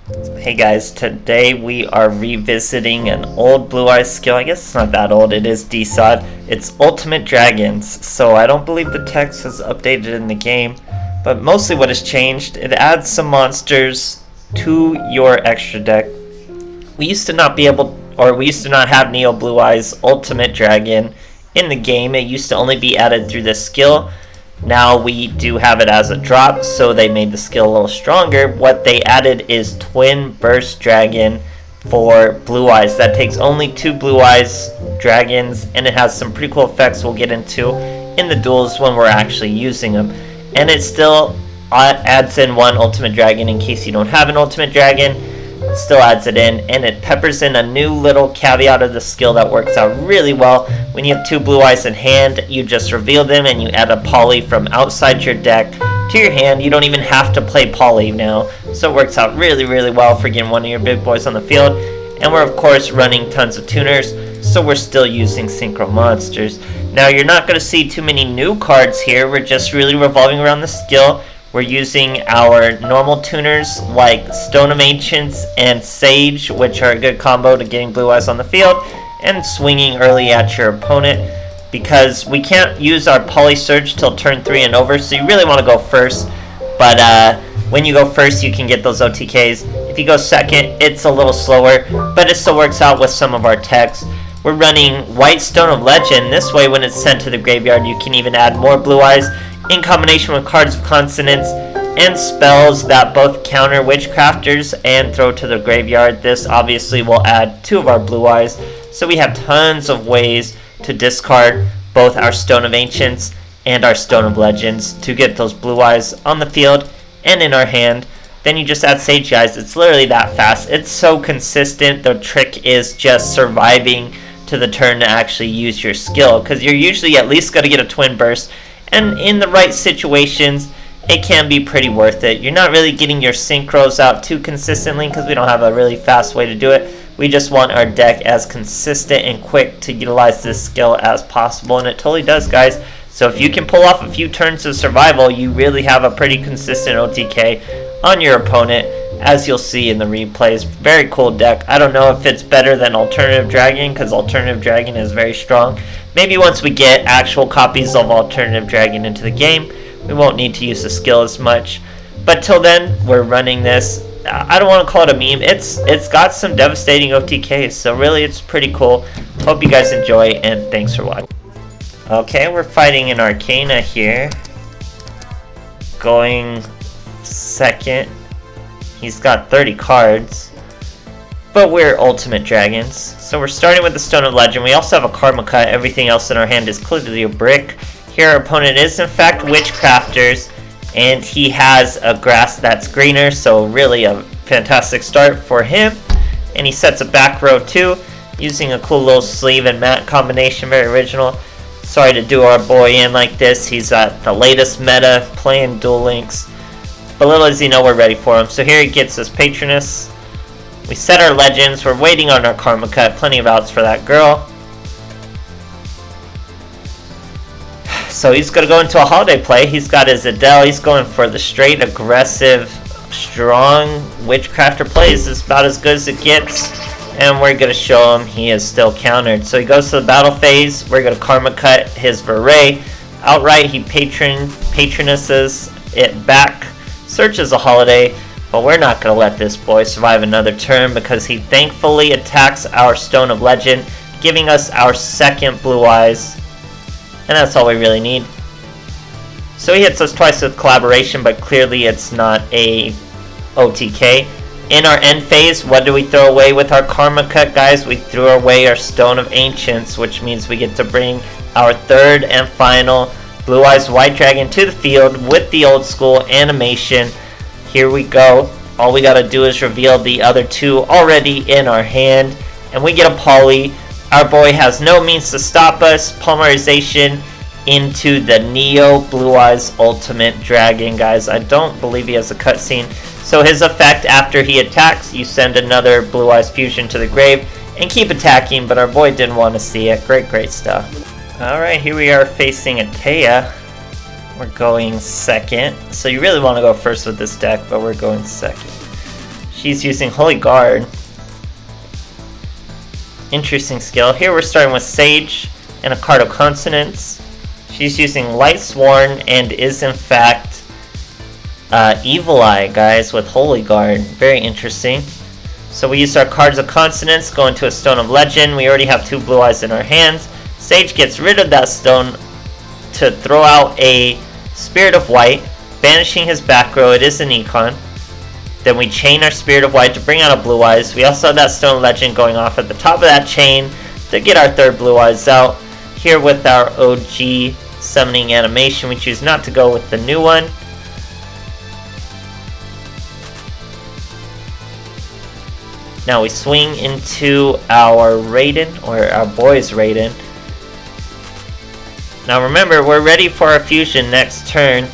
Hey guys, today we are revisiting an old Blue Eyes skill. I guess it's not that old, it is DSOD. It's Ultimate Dragons, so I don't believe the text has updated in the game, but mostly what has changed, it adds some monsters to your extra deck. We used to not have Neo Blue Eyes Ultimate Dragon in the game. It used to only be added through this skill. Now we do have it as a drop, so they made the skill a little stronger. What they added is Twin Burst Dragon for Blue Eyes. That takes only 2 Blue Eyes dragons, and it has some pretty cool effects we'll get into in the duels when we're actually using them. And it still adds in 1 Ultimate Dragon in case you don't have an Ultimate Dragon. It still adds it in, and it peppers in a new little caveat of the skill that works out really well. When you have 2 Blue Eyes in hand, you just reveal them and you add a poly from outside your deck to your hand. You don't even have to play poly now, so it works out really well for getting one of your big boys on the field. And we're of course running tons of tuners, so we're still using synchro monsters. Now you're not going to see too many new cards here. We're just really revolving around the skill. We're using our normal tuners like Stone of Ancients and Sage, which are a good combo to getting Blue Eyes on the field, and swinging early at your opponent, because we can't use our Poly Surge till turn 3 and over, so you really want to go first. But when you go first, you can get those OTKs. If you go second, it's a little slower, but it still works out with some of our techs. We're running White Stone of Legend. This way, when it's sent to the graveyard, you can even add more Blue Eyes in combination with cards of consonants and spells that both counter witchcrafters and throw to the graveyard. This obviously will add 2 of our Blue Eyes, so we have tons of ways to discard both our Stone of Ancients and our Stone of Legends to get those Blue Eyes on the field and in our hand. Then you just add Sage, guys. It's literally that fast. It's so consistent. The trick is just surviving to the turn to actually use your skill, because you're usually at least going to get a Twin Burst, and in the right situations it can be pretty worth it. You're not really getting your synchros out too consistently because we don't have a really fast way to do it. We just want our deck as consistent and quick to utilize this skill as possible, and it totally does, guys. So if you can pull off a few turns of survival, you really have a pretty consistent OTK on your opponent, as you'll see in the replays. Very cool deck. I don't know if it's better than Alternative Dragon, because Alternative Dragon is very strong. Maybe once we get actual copies of Alternative Dragon into the game, we won't need to use the skill as much. But till then, we're running this. I don't want to call it a meme. It's got some devastating OTKs, so really it's pretty cool. Hope you guys enjoy, and thanks for watching. Okay, we're fighting an Arcana here. Going second. He's got 30 cards, but we're Ultimate Dragons. So we're starting with the Stone of Legend. We also have a Karma Cut. Everything else in our hand is clearly a brick. Here our opponent is in fact Witchcrafters, and he has a grass that's greener, so really a fantastic start for him. And he sets a back row too, using a cool little sleeve and mat combination, very original. Sorry to do our boy in like this. He's at the latest meta, playing Duel Links. But little as you know, we're ready for him. So here he gets his Patroness. We set our Legends. We're waiting on our Karma Cut. Plenty of outs for that girl. So he's going to go into a holiday play. He's got his Adele. He's going for the straight, aggressive, strong Witchcrafter plays. It's about as good as it gets. And we're going to show him he is still countered. So he goes to the battle phase. We're going to Karma Cut his Verray. Outright, he Patronesses it back. Searches a holiday, but we're not going to let this boy survive another turn, because he thankfully attacks our Stone of Legend, giving us our second Blue Eyes, and that's all we really need. So he hits us twice with Collaboration, but clearly it's not a OTK. In our end phase, what do we throw away with our Karma Cut, guys? We threw away our Stone of Ancients, which means we get to bring our third and final Blue Eyes White Dragon to the field with the old school animation. Here we go. All we gotta do is reveal the other 2 already in our hand, and we get a poly. Our boy has no means to stop us. Polymerization into the Neo Blue Eyes Ultimate Dragon, guys. I don't believe he has a cutscene. So his effect after he attacks, you send another Blue Eyes Fusion to the grave and keep attacking, but our boy didn't want to see it. Great stuff. Alright, here we are facing Atea. We're going second. So you really want to go first with this deck, but we're going second. She's using Holy Guard. Interesting skill. Here we're starting with Sage and a card of Consonance. She's using Light Sworn and is in fact Evil Eye, guys, with Holy Guard. Very interesting. So we use our cards of Consonance, go into a Stone of Legend. We already have 2 Blue Eyes in our hands. Sage gets rid of that stone to throw out a Spirit of White, banishing his back row. It is an Econ. Then we chain our Spirit of White to bring out a Blue Eyes. We also have that Stone of Legend going off at the top of that chain to get our 3rd Blue Eyes out. Here with our OG summoning animation, we choose not to go with the new one. Now we swing into our Raiden, or our boy's Raiden. Now remember, we're ready for our fusion next turn.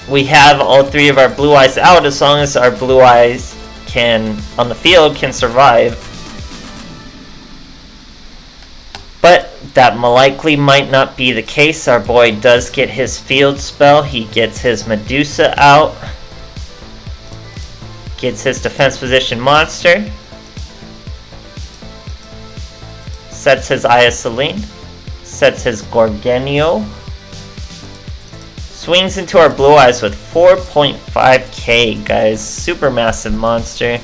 We have all 3 of our Blue Eyes out as long as our Blue Eyes can, on the field, can survive. But that likely might not be the case. Our boy does get his field spell. He gets his Medusa out. Gets his defense position monster. Sets his Iaceline. Sets his Gorgenio. Swings into our Blue Eyes with 4.5k, guys. Super massive monster.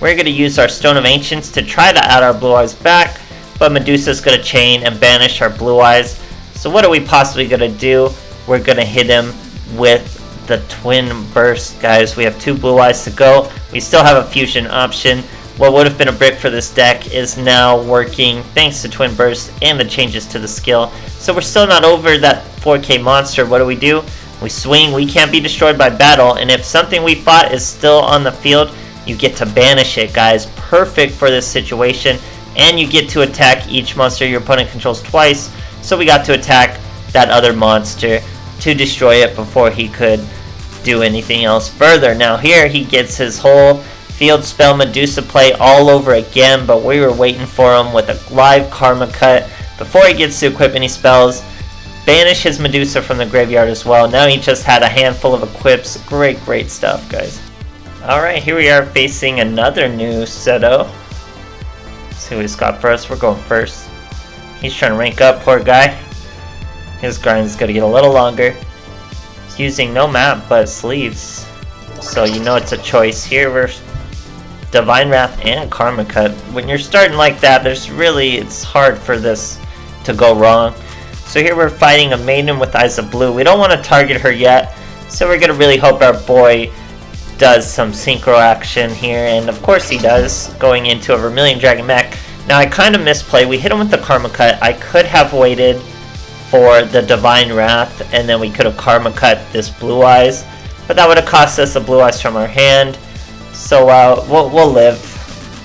We're going to use our Stone of Ancients to try to add our Blue Eyes back, but Medusa's going to chain and banish our Blue Eyes. So what are we possibly going to do? We're going to hit him with the Twin Burst, guys. We have 2 Blue Eyes to go. We still have a fusion option. What would have been a brick for this deck is now working thanks to Twin Burst and the changes to the skill. So we're still not over that 4k monster. What do? We swing. We can't be destroyed by battle, and if something we fought is still on the field, you get to banish it, guys. Perfect for this situation, and you get to attack each monster your opponent controls twice. So we got to attack that other monster to destroy it before he could do anything else further. Now here he gets his whole field spell Medusa play all over again, but we were waiting for him with a live Karma Cut before he gets to equip any spells. Banish his Medusa from the graveyard as well. Now he just had a handful of equips. Great stuff, guys. Alright, here we are facing another new Seto. Let's see what he's got for us. We're going first. He's trying to rank up, poor guy. His grind's gonna get a little longer. He's using no map but sleeves, so you know it's a choice. Here we're Divine Wrath and Karma Cut. When you're starting like that, it's hard for this to go wrong. So here we're fighting a Maiden with Eyes of Blue. We don't want to target her yet, so we're gonna really hope our boy does some synchro action here, and of course he does, going into a Vermilion Dragon mech. Now I kind of misplay. We hit him with the Karma Cut. I could have waited for the Divine Wrath, and then we could have Karma Cut this Blue Eyes, but that would have cost us a Blue Eyes from our hand. So we'll live.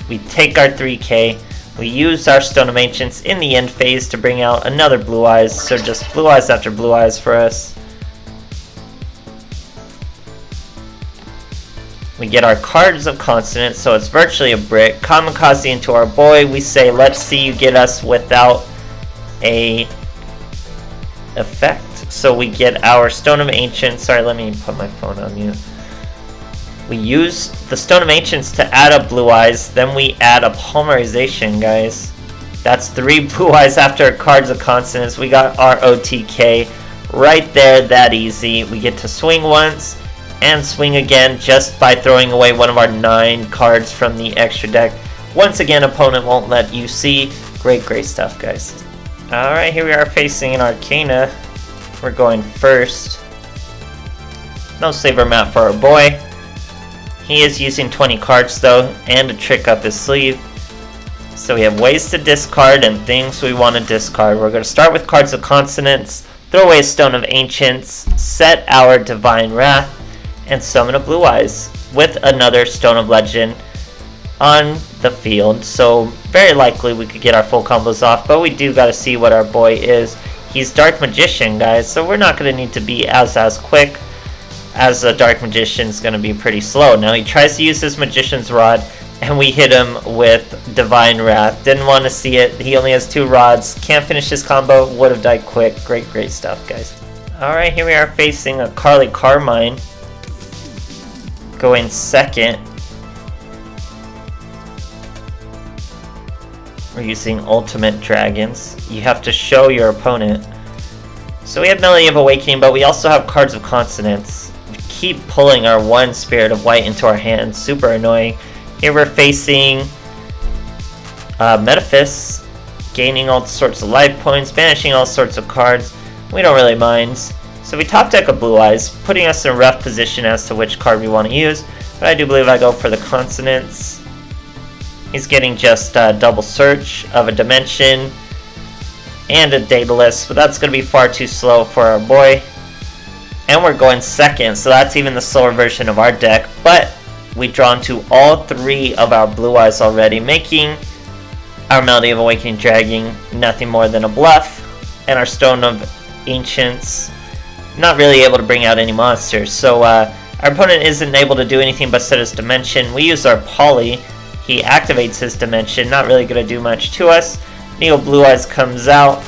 We take our 3k. We use our Stone of Ancients in the end phase to bring out another Blue Eyes, so just Blue Eyes after Blue Eyes for us. We get our cards of Consonance, so it's virtually a brick. Kamikaze into our boy. We say, let's see you get us without a effect. So we get our Stone of Ancients. Sorry, let me put my phone on mute. We use the Stone of Ancients to add up Blue Eyes, then we add a Polymerization, guys. That's 3 Blue Eyes after cards of Consonance. We got our OTK right there, that easy. We get to swing once and swing again just by throwing away one of our 9 cards from the extra deck. Once again, opponent won't let you see. Great stuff, guys. Alright, here we are facing an Arcana. We're going first. No saver map for our boy. He is using 20 cards though, and a trick up his sleeve. So we have ways to discard and things we want to discard. We're going to start with cards of Consonance, throw away a Stone of Ancients, set our Divine Wrath, and summon a Blue Eyes with another Stone of Legend on the field. So very likely we could get our full combos off, but we do got to see what our boy is. He's Dark Magician, guys, so we're not going to need to be as quick, as a Dark Magician is going to be pretty slow. Now he tries to use his Magician's Rod, and we hit him with Divine Wrath. Didn't want to see it. He only has 2 rods. Can't finish his combo. Would have died quick. Great stuff, guys. Alright, here we are facing a Carly Carmine. Going second. We're using ultimate dragons. You have to show your opponent. So we have Melody of Awakening, but we also have cards of consonance. We keep pulling our one Spirit of White into our hands. Super annoying. Here we're facing Metaphys, gaining all sorts of life points, banishing all sorts of cards. We don't really mind. So we top deck a Blue Eyes, putting us in a rough position as to which card we want to use. But I do believe I go for the consonants. He's getting just double search of a dimension and a Daedalus, but that's going to be far too slow for our boy. And we're going second, so that's even the slower version of our deck. But we draw into all three of our Blue Eyes already, making our Melody of Awakening Dragon nothing more than a bluff, and our Stone of Ancients not really able to bring out any monsters. So our opponent isn't able to do anything but set his dimension. We use our Poly. He activates his dimension, not really going to do much to us. Neo Blue Eyes comes out,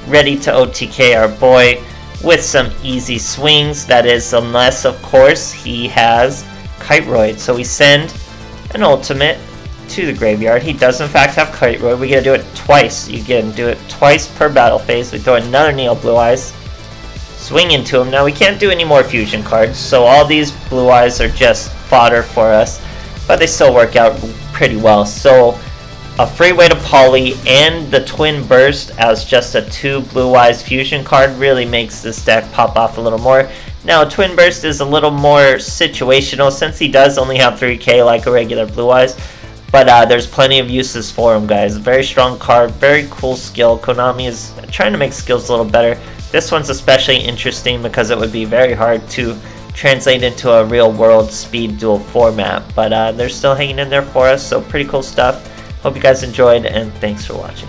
ready to OTK our boy with some easy swings. That is, unless, of course, he has Kiteroid. So we send an ultimate to the graveyard. He does, in fact, have Kiteroid. We gotta do it twice. You can do it twice per battle phase. We throw another Neo Blue Eyes, swing into him. Now, we can't do any more fusion cards, so all these Blue Eyes are just fodder for us, but they still work out pretty well. So a free way to Poly and the Twin Burst as just a 2 Blue Eyes fusion card really makes this deck pop off a little more. Now, Twin Burst is a little more situational since he does only have 3k like a regular Blue Eyes, but there's plenty of uses for him, guys. Very strong card, very cool skill. Konami is trying to make skills a little better. This one's especially interesting because it would be very hard to translate into a real world speed duel format, but they're still hanging in there for us, so pretty cool stuff. Hope you guys enjoyed, and thanks for watching.